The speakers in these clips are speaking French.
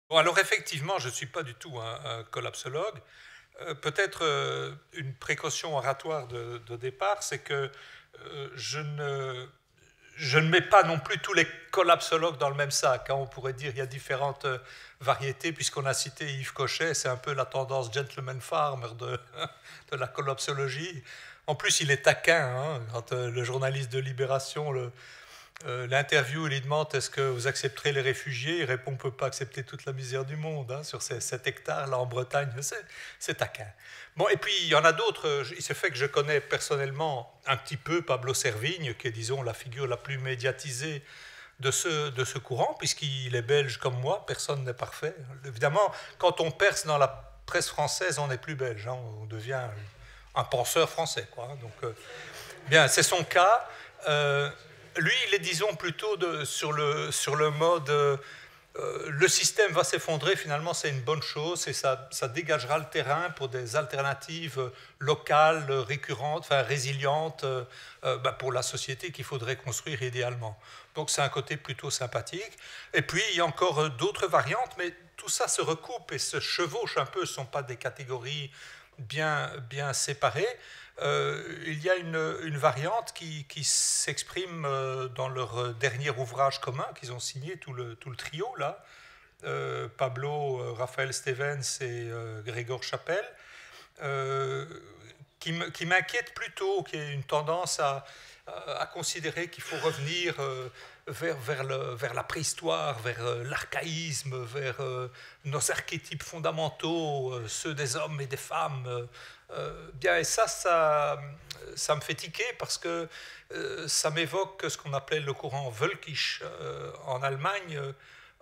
Bon, alors effectivement, je ne suis pas du tout un collapsologue. Peut-être une précaution oratoire de départ, c'est que je ne mets pas non plus tous les collapsologues dans le même sac, hein. On pourrait dire qu'il y a différentes variétés, puisqu'on a cité Yves Cochet, c'est un peu la tendance gentleman farmer de la collapsologie. En plus, il est taquin, hein, quand le journaliste de Libération l'interview, il lui demande est-ce que vous accepterez les réfugiés? Il répond on ne peut pas accepter toute la misère du monde, hein, sur ces 7 hectares là en Bretagne. C'est taquin. Bon, et puis il y en a d'autres. Il se fait que je connais personnellement un petit peu Pablo Servigne, qui est, disons, la figure la plus médiatisée de ce courant, puisqu'il est belge comme moi. Personne n'est parfait. Évidemment, quand on perce dans la presse française, on n'est plus belge, hein, on devient un penseur français, quoi. Donc, bien, c'est son cas. Lui, il est, disons, plutôt sur le mode le système va s'effondrer, finalement, c'est une bonne chose et ça dégagera le terrain pour des alternatives locales, récurrentes, enfin résilientes pour la société qu'il faudrait construire idéalement. Donc c'est un côté plutôt sympathique. Et puis il y a encore d'autres variantes, mais tout ça se recoupe et se chevauche un peu, ce ne sont pas des catégories bien séparées. Il y a une variante qui s'exprime dans leur dernier ouvrage commun qu'ils ont signé, tout le trio, là, Pablo, Raphaël Stevens et Gregor Chapelle, euh, qui m'inquiète plutôt, qui est une tendance à considérer qu'il faut revenir vers la préhistoire, vers l'archaïsme, vers nos archétypes fondamentaux, ceux des hommes et des femmes. Bien, et ça me fait tiquer parce que ça m'évoque ce qu'on appelait le courant Völkisch en Allemagne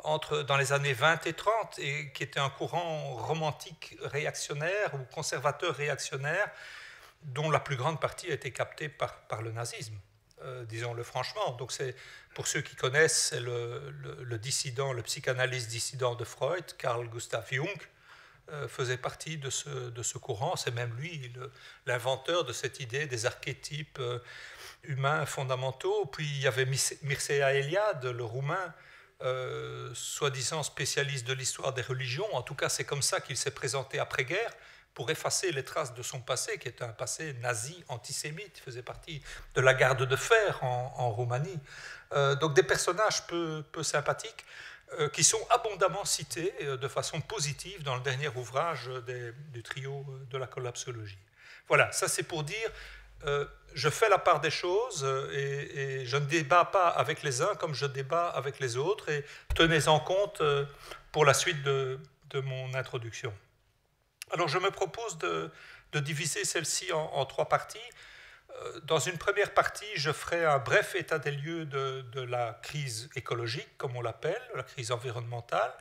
dans les années 20 et 30, et qui était un courant romantique réactionnaire ou conservateur réactionnaire, dont la plus grande partie a été captée par le nazisme, disons-le franchement. Donc c'est, pour ceux qui connaissent, c'est le dissident, le psychanalyste dissident de Freud, Carl Gustav Jung, faisait partie de ce courant. C'est même lui l'inventeur de cette idée des archétypes humains fondamentaux. Puis il y avait Mircea Eliade, le roumain, soi-disant spécialiste de l'histoire des religions. En tout cas, c'est comme ça qu'il s'est présenté après-guerre, pour effacer les traces de son passé, qui était un passé nazi, antisémite. Il faisait partie de la garde de fer en Roumanie. Donc des personnages peu sympathiques, qui sont abondamment cités de façon positive dans le dernier ouvrage du trio de la collapsologie. Voilà, ça c'est pour dire, je fais la part des choses et je ne débat pas avec les uns comme je débat avec les autres, et tenez en compte pour la suite de mon introduction. Alors je me propose de diviser celle-ci en trois parties. Dans une première partie, je ferai un bref état des lieux de la crise écologique, comme on l'appelle, la crise environnementale.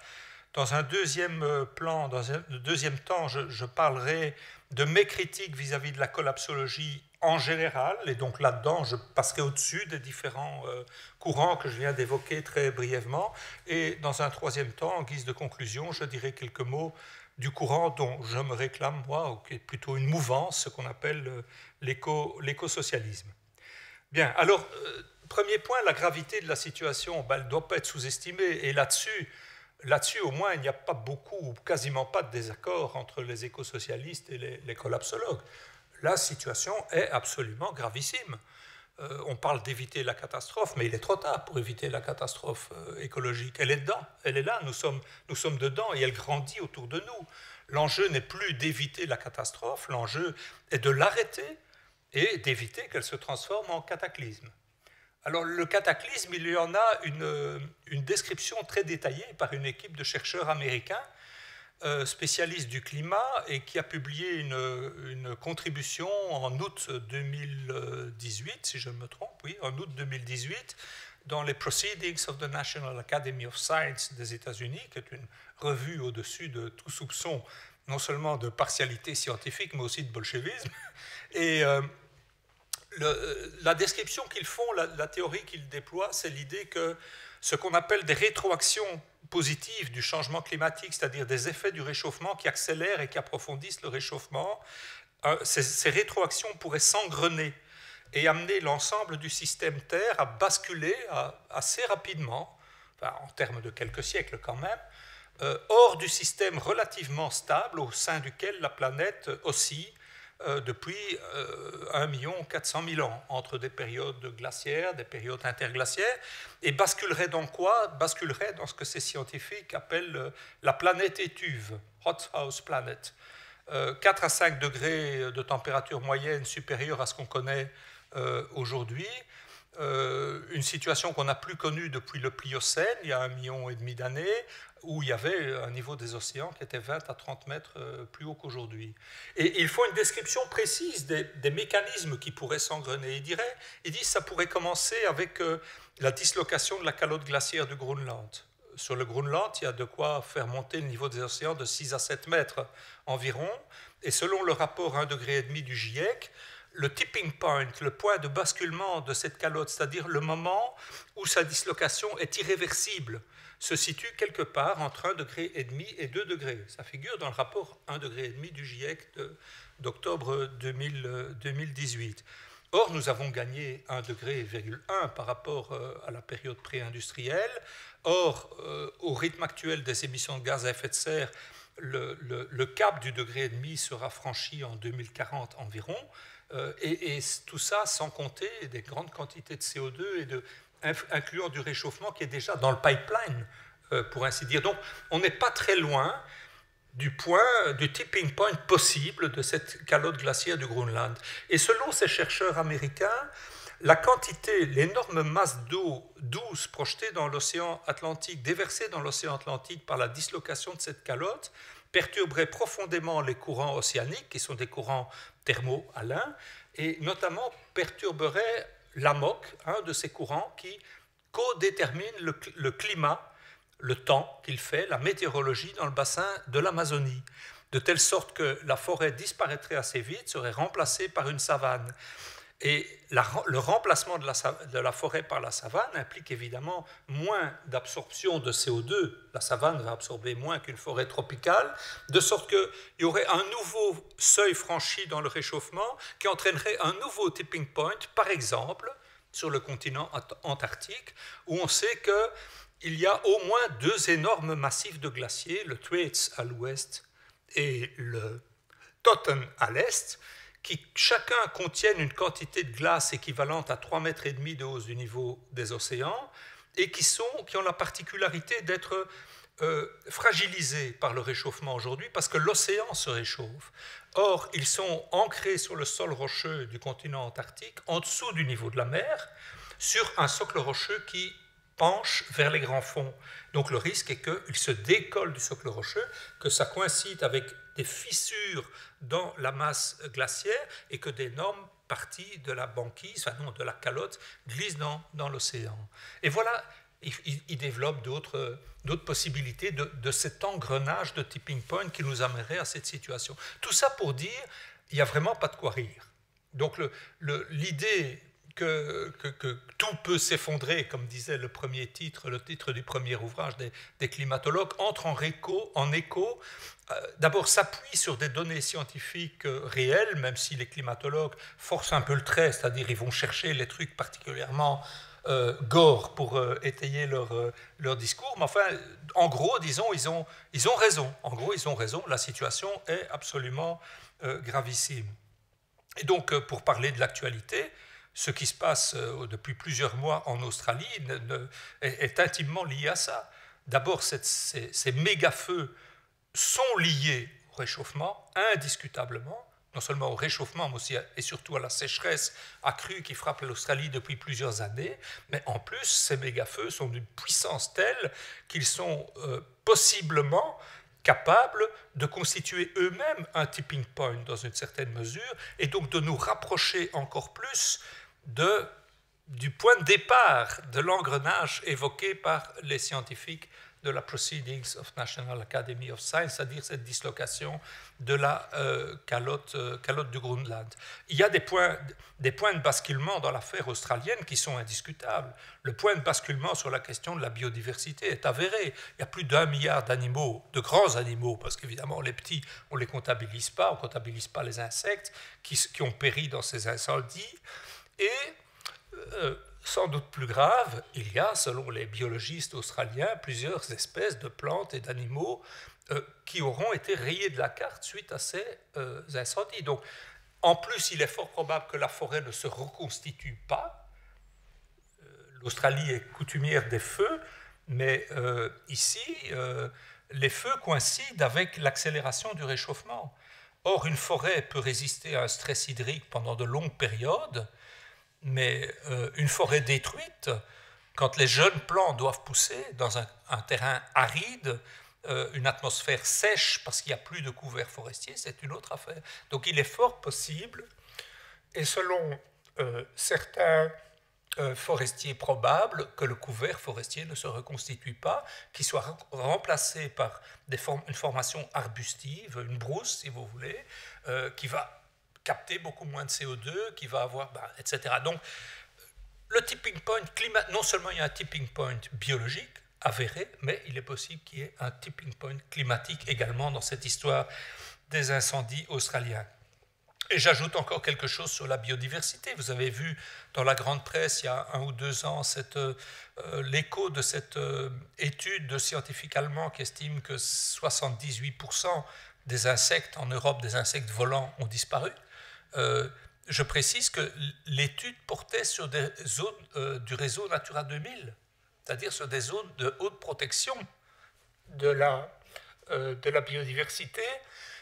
Dans un deuxième plan, dans un deuxième temps, je parlerai de mes critiques vis-à-vis de la collapsologie en général, et donc là-dedans, je passerai au-dessus des différents courants que je viens d'évoquer très brièvement. Et dans un troisième temps, en guise de conclusion, je dirai quelques mots du courant dont je me réclame, moi, qui est plutôt une mouvance, ce qu'on appelle l'écosocialisme. Bien, alors, premier point, la gravité de la situation, ben, elle ne doit pas être sous-estimée. Et là-dessus, au moins, il n'y a pas beaucoup, ou quasiment pas de désaccord entre les écosocialistes et les collapsologues. La situation est absolument gravissime. On parle d'éviter la catastrophe, mais il est trop tard pour éviter la catastrophe écologique. Elle est dedans, elle est là, nous sommes dedans, et elle grandit autour de nous. L'enjeu n'est plus d'éviter la catastrophe, l'enjeu est de l'arrêter et d'éviter qu'elle se transforme en cataclysme. Alors le cataclysme, il y en a une description très détaillée par une équipe de chercheurs américains spécialiste du climat, et qui a publié une contribution en août 2018, si je ne me trompe, oui, en août 2018, dans les Proceedings of the National Academy of Science des États-Unis, qui est une revue au-dessus de tout soupçon, non seulement de partialité scientifique, mais aussi de bolchevisme. Et la description qu'ils font, la théorie qu'ils déploient, c'est l'idée que ce qu'on appelle des rétroactions positives du changement climatique, c'est-à-dire des effets du réchauffement qui accélèrent et qui approfondissent le réchauffement, ces rétroactions pourraient s'engrener et amener l'ensemble du système Terre à basculer assez rapidement, enfin, en termes de quelques siècles quand même, hors du système relativement stable au sein duquel la planète oscille depuis 1 400 000 ans, entre des périodes glaciaires, des périodes interglaciaires, et basculerait dans quoi? Basculerait dans ce que ces scientifiques appellent la planète étuve, hothouse planet. 4 à 5 degrés de température moyenne supérieure à ce qu'on connaît aujourd'hui, une situation qu'on n'a plus connue depuis le Pliocène, il y a 1,5 million d'années, où il y avait un niveau des océans qui était 20 à 30 mètres plus haut qu'aujourd'hui. Et il faut une description précise des mécanismes qui pourraient s'engrener. Il dit que ça pourrait commencer avec la dislocation de la calotte glaciaire du Groenland. Sur le Groenland, il y a de quoi faire monter le niveau des océans de 6 à 7 mètres environ, et selon le rapport 1,5 degré du GIEC, le tipping point, le point de basculement de cette calotte, c'est-à-dire le moment où sa dislocation est irréversible, se situe quelque part entre 1,5 degré et 2 degrés. Ça figure dans le rapport 1,5 degré du GIEC d'octobre 2018. Or, nous avons gagné 1,1 degré par rapport à la période pré-industrielle. Or, au rythme actuel des émissions de gaz à effet de serre, le cap du 1,5 degré sera franchi en 2040 environ. Et tout ça sans compter des grandes quantités de CO2 incluant du réchauffement qui est déjà dans le pipeline, pour ainsi dire. Donc, on n'est pas très loin du tipping point possible de cette calotte glaciaire du Groenland. Et selon ces chercheurs américains, la quantité, l'énorme masse d'eau douce projetée dans l'océan Atlantique, déversée dans l'océan Atlantique par la dislocation de cette calotte, perturberait profondément les courants océaniques, qui sont des courants thermo-halins, et notamment perturberait l'AMOC, un de ces courants qui codétermine le climat, le temps qu'il fait, la météorologie dans le bassin de l'Amazonie, de telle sorte que la forêt disparaîtrait assez vite, serait remplacée par une savane. Et le remplacement de la forêt par la savane implique évidemment moins d'absorption de CO2. La savane va absorber moins qu'une forêt tropicale, de sorte qu'il y aurait un nouveau seuil franchi dans le réchauffement qui entraînerait un nouveau tipping point, par exemple, sur le continent antarctique, où on sait qu'il y a au moins 2 énormes massifs de glaciers, le Thwaites à l'ouest et le Totten à l'est, qui chacun contiennent une quantité de glace équivalente à 3,5 mètres de hausse du niveau des océans et qui ont la particularité d'être fragilisés par le réchauffement aujourd'hui parce que l'océan se réchauffe. Or, ils sont ancrés sur le sol rocheux du continent antarctique, en dessous du niveau de la mer, sur un socle rocheux qui penche vers les grands fonds. Donc le risque est qu'ils se décollent du socle rocheux, que ça coïncide avec des fissures dans la masse glaciaire et que d'énormes parties de la banquise, enfin non, de la calotte, glissent dans l'océan. Et voilà, il développe d'autres possibilités de cet engrenage de tipping point qui nous amènerait à cette situation. Tout ça pour dire, il n'y a vraiment pas de quoi rire. Donc l'idée que tout peut s'effondrer, comme disait le titre du premier ouvrage des climatologues, entre en écho, d'abord s'appuie sur des données scientifiques réelles, même si les climatologues forcent un peu le trait, c'est-à-dire ils vont chercher les trucs particulièrement gore pour étayer leur discours, mais enfin, en gros, disons, ils ont raison. En gros, ils ont raison, la situation est absolument gravissime. Et donc, pour parler de l'actualité, ce qui se passe depuis plusieurs mois en Australie est intimement lié à ça. D'abord, ces méga-feux sont liés au réchauffement, indiscutablement, non seulement au réchauffement, mais aussi et surtout à la sécheresse accrue qui frappe l'Australie depuis plusieurs années, mais en plus, ces méga-feux sont d'une puissance telle qu'ils sont possiblement capables de constituer eux-mêmes un tipping point dans une certaine mesure, et donc de nous rapprocher encore plus du point de départ de l'engrenage évoqué par les scientifiques de la Proceedings of National Academy of Science, c'est-à-dire cette dislocation de la calotte du Groenland. Il y a des points de basculement dans l'affaire australienne qui sont indiscutables. Le point de basculement sur la question de la biodiversité est avéré. Il y a plus d'1 milliard d'animaux, de grands animaux, parce qu'évidemment les petits, on ne les comptabilise pas, on ne comptabilise pas les insectes qui ont péri dans ces incendies. Et sans doute plus grave, il y a, selon les biologistes australiens, plusieurs espèces de plantes et d'animaux qui auront été rayés de la carte suite à ces incendies. Donc, en plus, il est fort probable que la forêt ne se reconstitue pas. L'Australie est coutumière des feux, mais ici, les feux coïncident avec l'accélération du réchauffement. Or, une forêt peut résister à un stress hydrique pendant de longues périodes, mais une forêt détruite, quand les jeunes plants doivent pousser dans un terrain aride, une atmosphère sèche parce qu'il n'y a plus de couvert forestier, c'est une autre affaire. Donc il est fort possible, et selon certains forestiers probables, que le couvert forestier ne se reconstitue pas, qu'il soit remplacé par une formation arbustive, une brousse si vous voulez, qui va capter beaucoup moins de CO2, qui va avoir, etc. Donc le tipping point non seulement il y a un tipping point biologique avéré, mais il est possible qu'il y ait un tipping point climatique également dans cette histoire des incendies australiens. Et j'ajoute encore quelque chose sur la biodiversité. Vous avez vu dans la grande presse il y a 1 ou 2 ans l'écho de cette étude de scientifiques allemands qui estiment que 78% des insectes en Europe, des insectes volants, ont disparu. Je précise que l'étude portait sur des zones du réseau Natura 2000, c'est-à-dire sur des zones de haute protection de la biodiversité,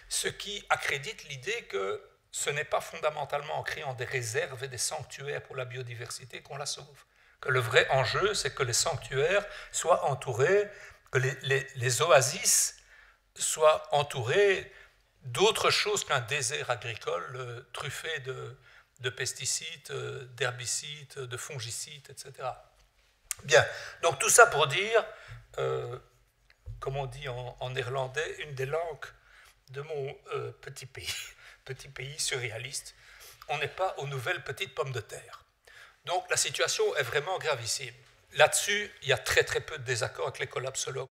ce qui accrédite l'idée que ce n'est pas fondamentalement en créant des réserves et des sanctuaires pour la biodiversité qu'on la sauve. Que le vrai enjeu, c'est que les sanctuaires soient entourés, que les oasis soient entourés d'autres choses qu'un désert agricole truffé de pesticides, d'herbicides, de fongicides, etc. Bien, donc tout ça pour dire, comme on dit en néerlandais, une des langues de mon petit pays surréaliste, on n'est pas aux nouvelles petites pommes de terre. Donc la situation est vraiment gravissime. Là-dessus, il y a très très peu de désaccords avec les collapsologues.